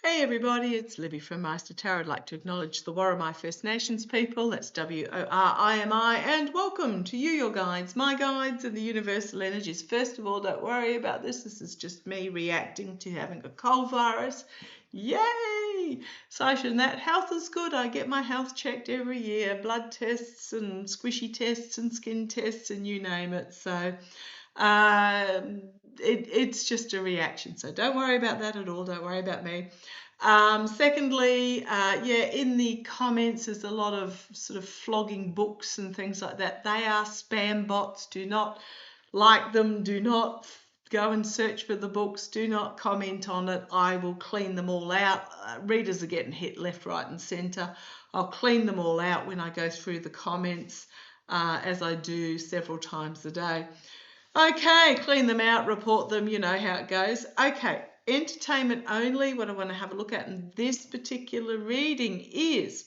Hey everybody, it's Libby from Maighstir Tarot. I'd like to acknowledge the Worimi First Nations people, that's W-O-R-I-M-I, and welcome to you, your guides, my guides, and the universal energies. First of all, don't worry about this. This is just me reacting to having a cold virus. Yay! Aside from that, health is good. I get my health checked every year, blood tests and squishy tests and skin tests and you name it. So it's just a reaction. So don't worry about that at all. Don't worry about me. Secondly, in the comments, there's a lot of sort of flogging books and things like that. They are spam bots. Do not like them. Do not go and search for the books. Do not comment on it. I will clean them all out. Readers are getting hit left, right, and centre. I'll clean them all out when I go through the comments, as I do several times a day. Okay, clean them out, report them, you know how it goes. Okay, entertainment only. What I want to have a look at in this particular reading is,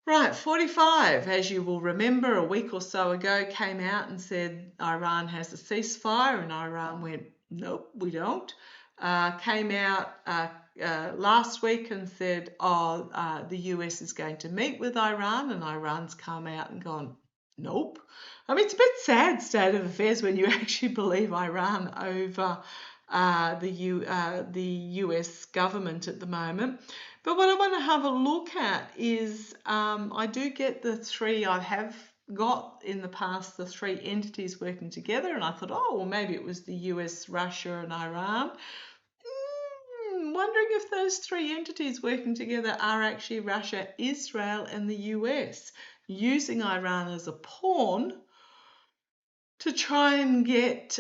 right, 45, as you will remember, a week or so ago came out and said Iran has a ceasefire, and Iran went, nope, we don't. Came out last week and said, the US is going to meet with Iran, and Iran's come out and gone, nope. I mean, it's a bit sad state of affairs when you actually believe Iran over the US government at the moment. But what I want to have a look at is I do get the three, I have got in the past the three entities working together, and I thought, oh, well, maybe it was the US, Russia, and Iran. Wondering if those three entities working together are actually Russia, Israel, and the US, using Iran as a pawn to try and get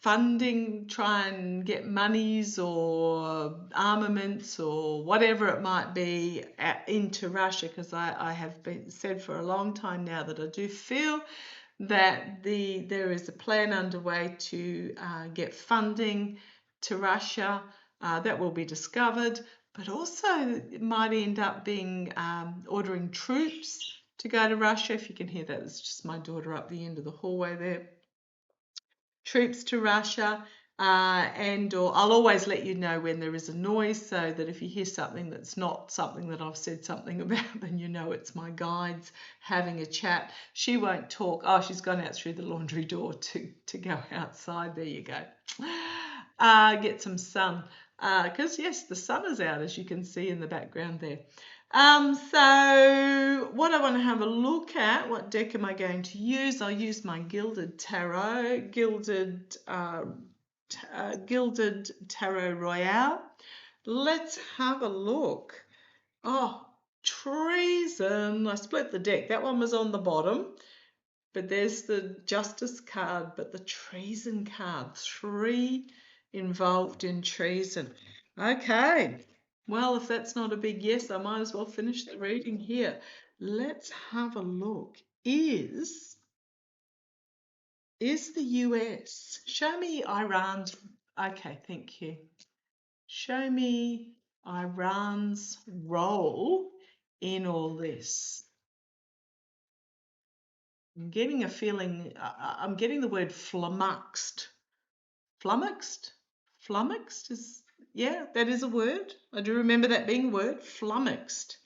funding, try and get monies or armaments or whatever it might be into Russia, because I have been said for a long time now that I do feel that there is a plan underway to get funding to Russia that will be discovered, but also it might end up being ordering troops to go to Russia. If you can hear that, it's just my daughter up the end of the hallway there. Troops to Russia, or I'll always let you know when there is a noise, so that if you hear something that's not something that I've said something about, then you know it's my guides having a chat. She won't talk. Oh, she's gone out through the laundry door to go outside. There you go. Get some sun, because yes, the sun is out, as you can see in the background there. So what I want to have a look at, what deck am I going to use? I'll use my Gilded Tarot, Gilded Tarot Royale. Let's have a look. Oh, treason. I split the deck. That one was on the bottom, but there's the Justice card, but the treason card. 3 involved in treason. Okay. Well, if that's not a big yes, I might as well finish the reading here. Let's have a look. Is the US, show me Iran's, okay, thank you. Show me Iran's role in all this. I'm getting a feeling, I'm getting the word flummoxed. Flummoxed? Flummoxed is, yeah, that is a word. I do remember that being a word, flummoxed.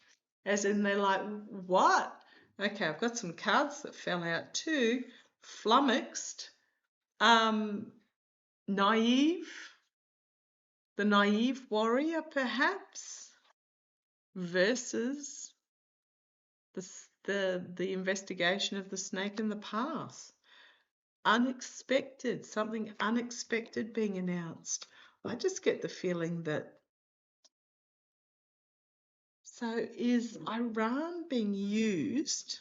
As in they're like, what? Okay, I've got some cards that fell out too. Flummoxed. Naive. The naive warrior, perhaps, versus the investigation of the snake in the path. Unexpected, something unexpected being announced. I just get the feeling that, so is Iran being used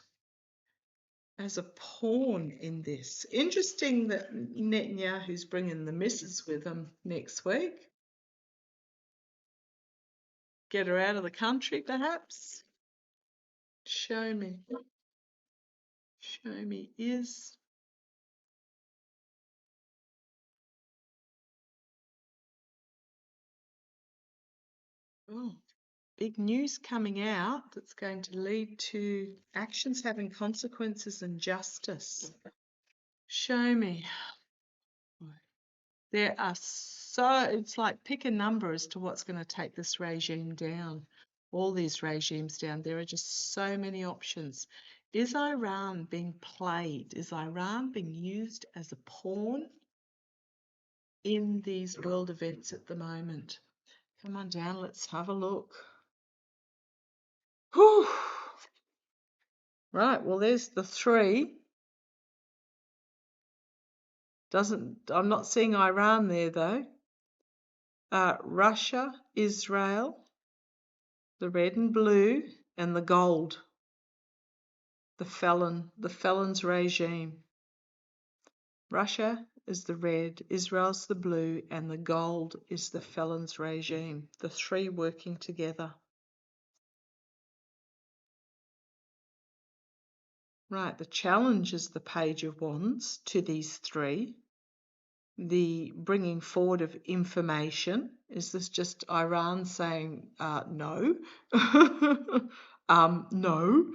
as a pawn in this? Interesting that Netanyahu's bringing the missus with him next week. Get her out of the country, perhaps? Show me. Show me is. Oh, big news coming out that's going to lead to actions having consequences and justice. Show me. There are so, it's like pick a number as to what's going to take this regime down, all these regimes down. There are just so many options. Is Iran being played? Is Iran being used as a pawn in these world events at the moment? Come on down, let's have a look. Whew. Right, well, there's the 3. I'm not seeing Iran there though. Russia, Israel, the red and blue, and the gold. The felon's regime. Russia is the red, Israel's the blue, and the gold is the felon's regime. The 3 working together. Right, the challenge is the Page of Wands to these 3. The bringing forward of information. Is this just Iran saying no? No.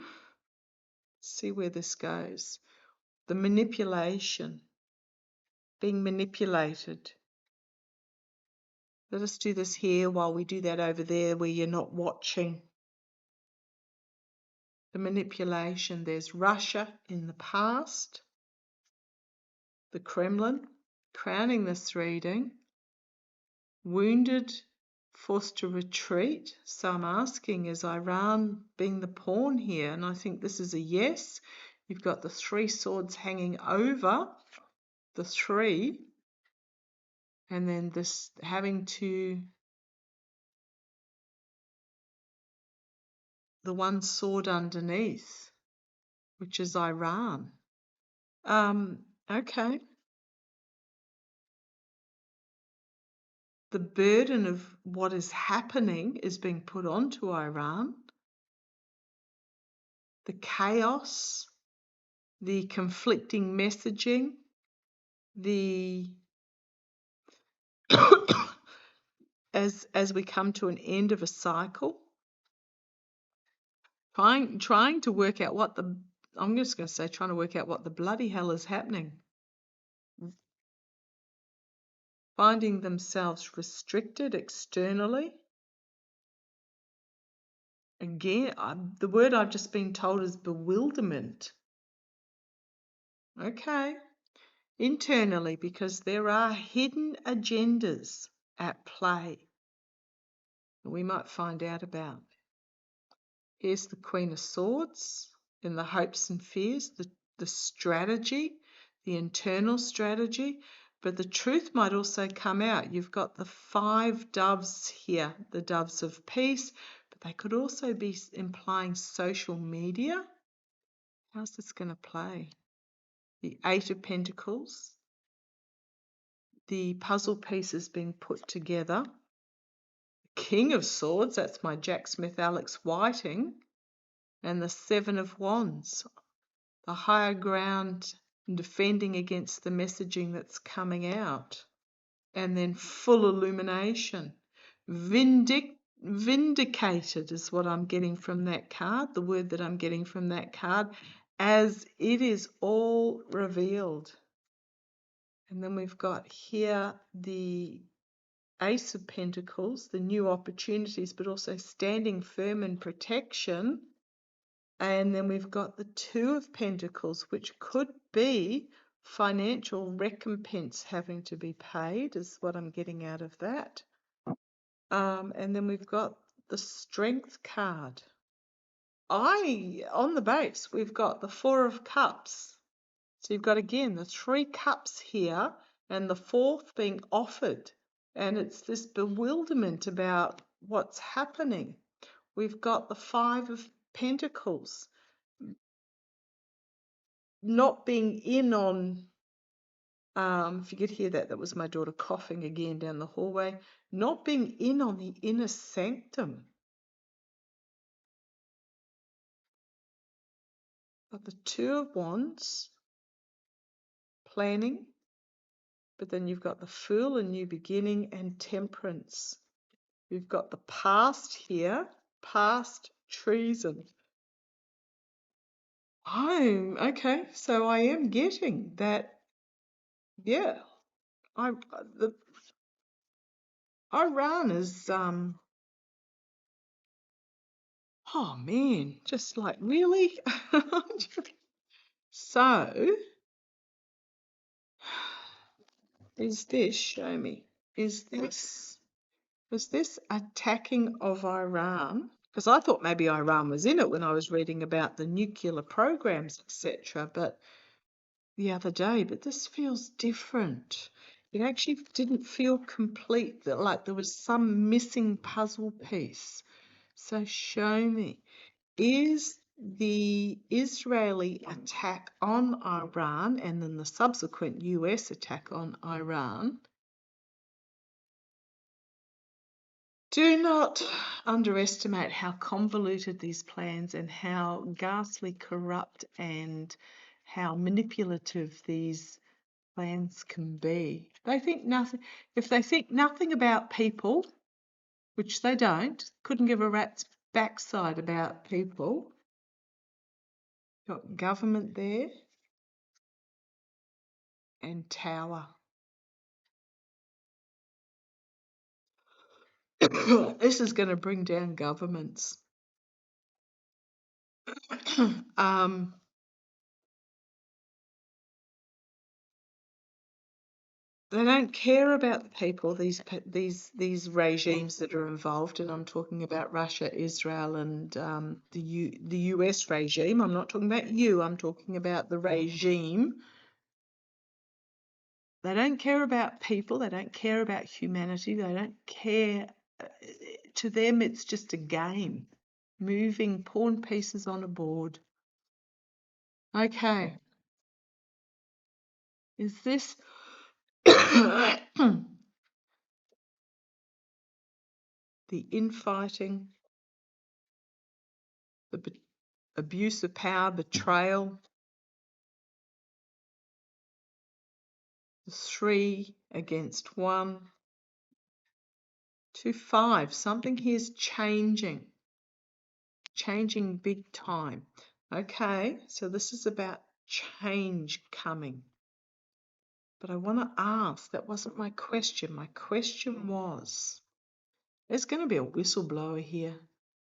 See where this goes. The manipulation. Being manipulated. Let us do this here while we do that over there where you're not watching. The manipulation. There's Russia in the past. The Kremlin crowning this reading. Wounded, forced to retreat. So I'm asking, is Iran being the pawn here? And I think this is a yes. You've got the 3 swords hanging over the 3. And then this having to, the 1 sword underneath, which is Iran. Okay. The burden of what is happening is being put onto Iran. The chaos, the conflicting messaging, the as we come to an end of a cycle, trying to work out what the, I'm just going to say, trying to work out what the bloody hell is happening. Finding themselves restricted externally. Again, the word I've just been told is bewilderment. Okay. Internally, because there are hidden agendas at play that we might find out about. Here's the Queen of Swords in the hopes and fears, the strategy, the internal strategy, but the truth might also come out. You've got the 5 doves here, the doves of peace, but they could also be implying social media. How's this going to play? The 8 of Pentacles, the puzzle pieces being put together. King of Swords, that's my Jack Smith Alex Whiting, and the 7 of Wands, the higher ground, defending against the messaging that's coming out, and then full illumination. Vindicated is what I'm getting from that card, the word that I'm getting from that card, as it is all revealed. And then we've got here the Ace of Pentacles, the new opportunities, but also standing firm in protection. And then we've got the 2 of Pentacles, which could be financial recompense having to be paid, is what I'm getting out of that. And then we've got the Strength card. On the base, we've got the 4 of Cups. So you've got, again, the 3 cups here and the 4th being offered. And it's this bewilderment about what's happening. We've got the 5 of Pentacles. Not being in on, if you could hear that, that was my daughter coughing again down the hallway. Not being in on the inner sanctum. Got the 2 of Wands. Planning. But then you've got the Fool, a new beginning, and Temperance. We've got the past here, past treason. Oh, okay, so I am getting that, yeah. the Iran is oh man, just like really. So is this? Show me. Is this attacking of Iran? Because I thought maybe Iran was in it when I was reading about the nuclear programs, etc. But the other day, but this feels different. It actually didn't feel complete, that like there was some missing puzzle piece. So show me, is the Israeli attack on Iran and then the subsequent US attack on Iran, do not underestimate how convoluted these plans and how ghastly corrupt and how manipulative these plans can be. They think nothing. If they think nothing about people, which they don't, couldn't give a rat's backside about people. Got government there and tower. This is going to bring down governments. They don't care about the people, these regimes that are involved, and I'm talking about Russia, Israel, and the US regime. I'm not talking about you. I'm talking about the regime. They don't care about people. They don't care about humanity. They don't care. To them, it's just a game, moving pawn pieces on a board. Okay. Is this the infighting, the abuse of power, betrayal, the 3 against 1 to 5? Something here is changing big time. Okay, so this is about change coming. But I want to ask, that wasn't my question. My question was, there's going to be a whistleblower here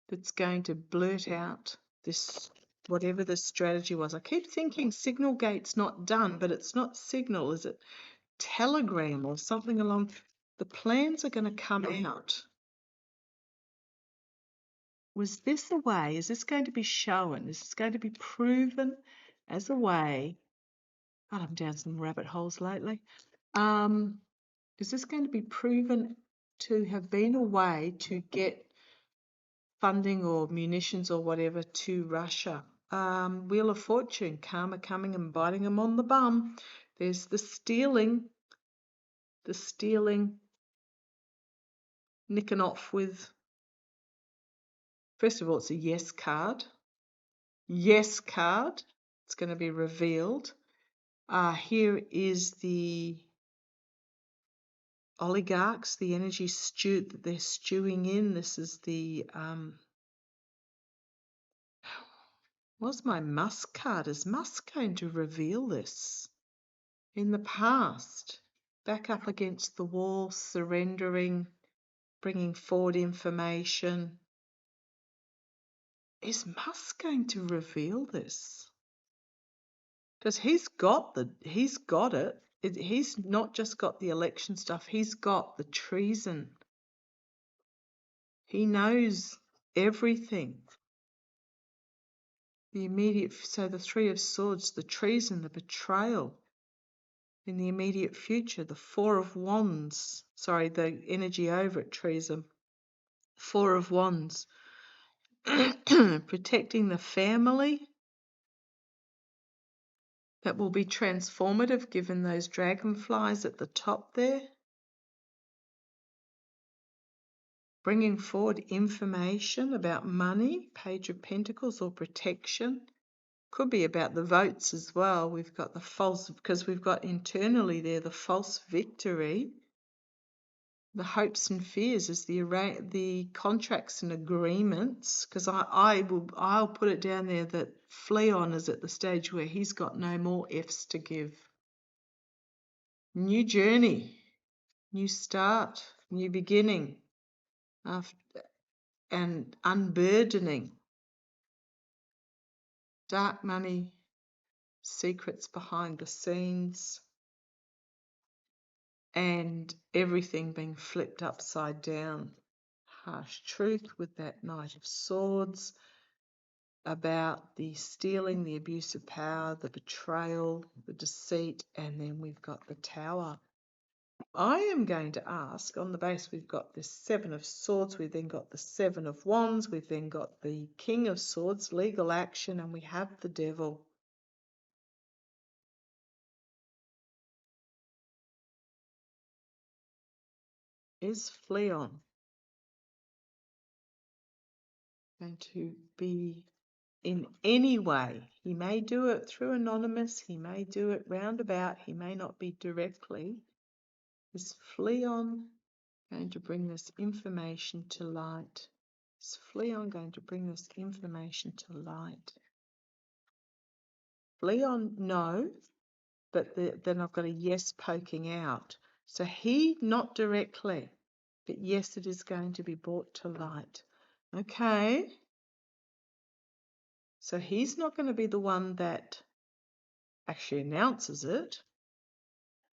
that's going to blurt out this, whatever the strategy was. I keep thinking Signal Gate's not done, but it's not Signal. Is it Telegram or something along? The plans are going to come out. Was this a way? Is this going to be shown? Is this going to be proven as a way? God, I'm down some rabbit holes lately. Is this going to be proven to have been a way to get funding or munitions or whatever to Russia? Wheel of Fortune, karma coming and biting them on the bum. There's the stealing, nicking off with, first of all, it's a yes card. Yes card. It's going to be revealed. Here is the oligarchs, the energy stew that they're stewing in. This is the what's my Musk card? Is Musk going to reveal this? In the past, back up against the wall, surrendering, bringing forward information. Is Musk going to reveal this? Because he's got it. He's not just got the election stuff, he's got the treason. He knows everything. So the 3 of Swords, the treason, the betrayal in the immediate future, the 4 of Wands, sorry, the energy over it, treason, 4 of Wands, protecting the family. That will be transformative given those dragonflies at the top there. Bringing forward information about money, Page of Pentacles, or protection. Could be about the votes as well. We've got the false, because we've got internally there the false victory. The hopes and fears is the contracts and agreements, because I'll put it down there that Fleon is at the stage where he's got no more F's to give. New journey. new start, new beginning, and unburdening. Dark money, secrets behind the scenes, and everything being flipped upside down. Harsh truth with that Knight of Swords about the stealing, the abuse of power, the betrayal, the deceit, and then we've got the Tower. I am going to ask, on the base we've got the Seven of Swords, we've then got the Seven of Wands, we've then got the King of Swords, legal action, and we have the Devil. Is Fleon going to be in any way? He may do it through anonymous, he may do it roundabout, he may not be directly. Is Fleon going to bring this information to light? Is Fleon going to bring this information to light? Fleon, no, but then I've got a yes poking out. So he, not directly, but yes, it is going to be brought to light. Okay. So he's not going to be the one that actually announces it.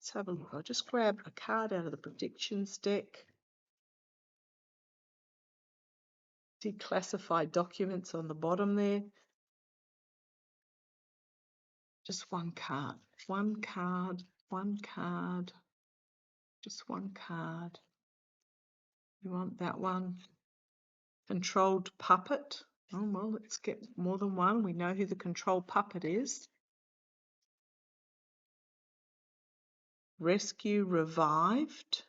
Let's have a look. I'll just grab a card out of the predictions deck. Declassified documents on the bottom there. Just one card. One card. One card. Just one card. You want that one? Controlled puppet. Oh, well, let's get more than one. We know who the controlled puppet is. Rescue revived.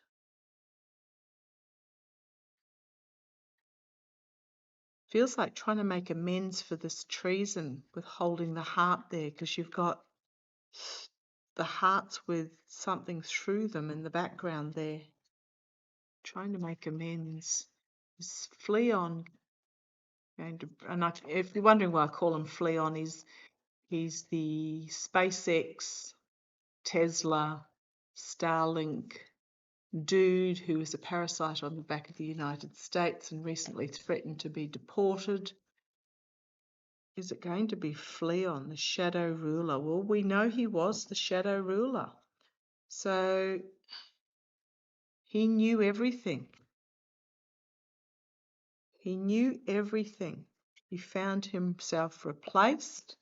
Feels like trying to make amends for this treason with holding the heart there, because you've got the hearts with something through them in the background there. Trying to make amends. Is Fleon going to, and if you're wondering why I call him Fleon, he's the SpaceX, Tesla, Starlink dude who was a parasite on the back of the United States and recently threatened to be deported. Is it going to be Fleon, the shadow ruler? Well, we know he was the shadow ruler. So he knew everything. He knew everything. He found himself replaced.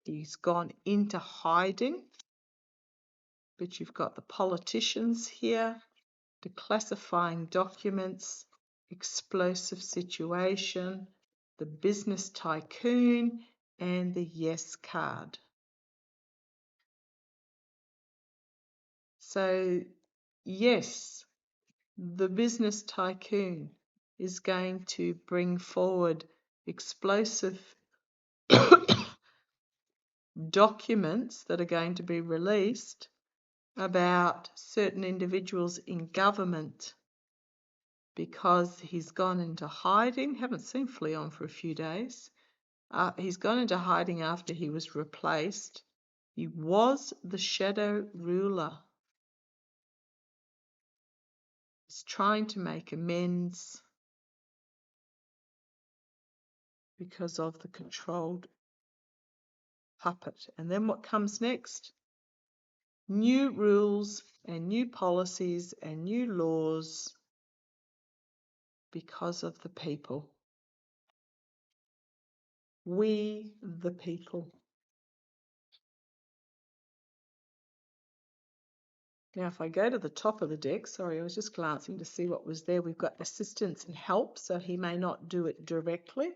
He's gone into hiding. But you've got the politicians here, declassifying documents, explosive situation, the business tycoon, and the yes card. So, yes, the business tycoon is going to bring forward explosive documents that are going to be released about certain individuals in government because he's gone into hiding. Haven't seen Fleon for a few days. He's gone into hiding after he was replaced. He was the shadow ruler. He's trying to make amends because of the controlled puppet. And then what comes next? New rules and new policies and new laws because of the people. We, the people. Now, if I go to the top of the deck, sorry, I was just glancing to see what was there. We've got assistance and help, so he may not do it directly.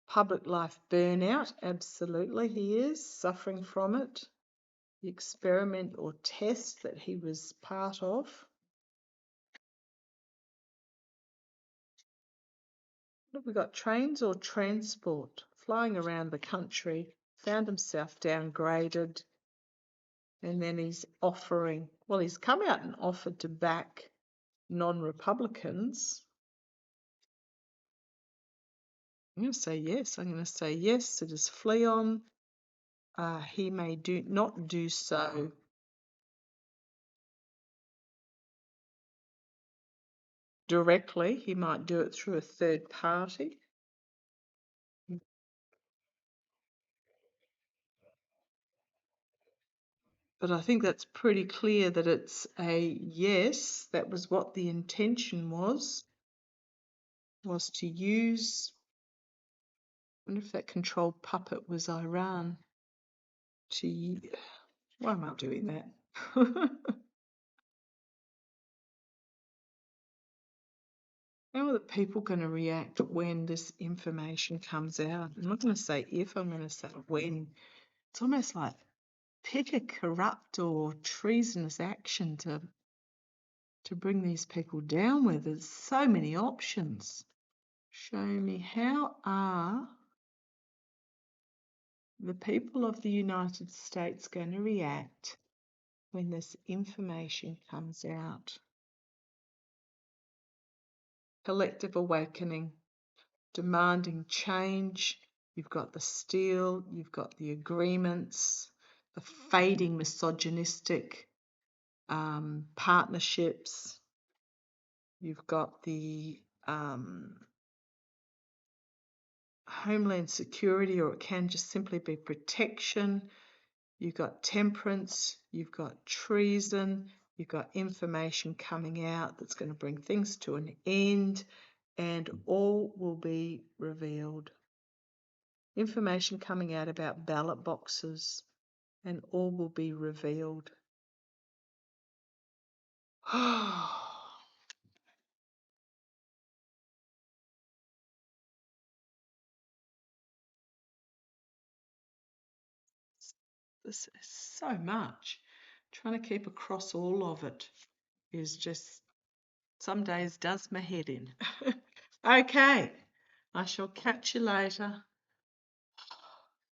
Public life burnout, absolutely he is suffering from it. The experiment or test that he was part of. What have we got? Trains or transport? Flying around the country, found himself downgraded, and then he's offering, well, he's come out and offered to back non-Republicans. I'm going to say yes. I'm going to say yes. It is Fleon. He may not do so directly. He might do it through a third party. But I think that's pretty clear that it's a yes, that was what the intention was to use. I wonder if that controlled puppet was Iran. Why am I doing that? How are the people going to react when this information comes out? I'm not going to say if, I'm going to say when. It's almost like pick a corrupt or treasonous action to bring these people down with. There's so many options. Show me, how are the people of the United States going to react when this information comes out? Collective awakening, demanding change. You've got the steel, you've got the agreements, the fading misogynistic partnerships. You've got the homeland security, or it can just simply be protection. You've got temperance, you've got treason, you've got information coming out that's going to bring things to an end, and all will be revealed. Information coming out about ballot boxes, and all will be revealed. This is so much. Trying to keep across all of it is just, some days does my head in. Okay, I shall catch you later.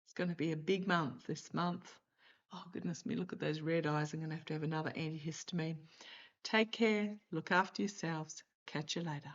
It's going to be a big month this month. Oh, goodness me, look at those red eyes. I'm going to have another antihistamine. Take care. Look after yourselves. Catch you later.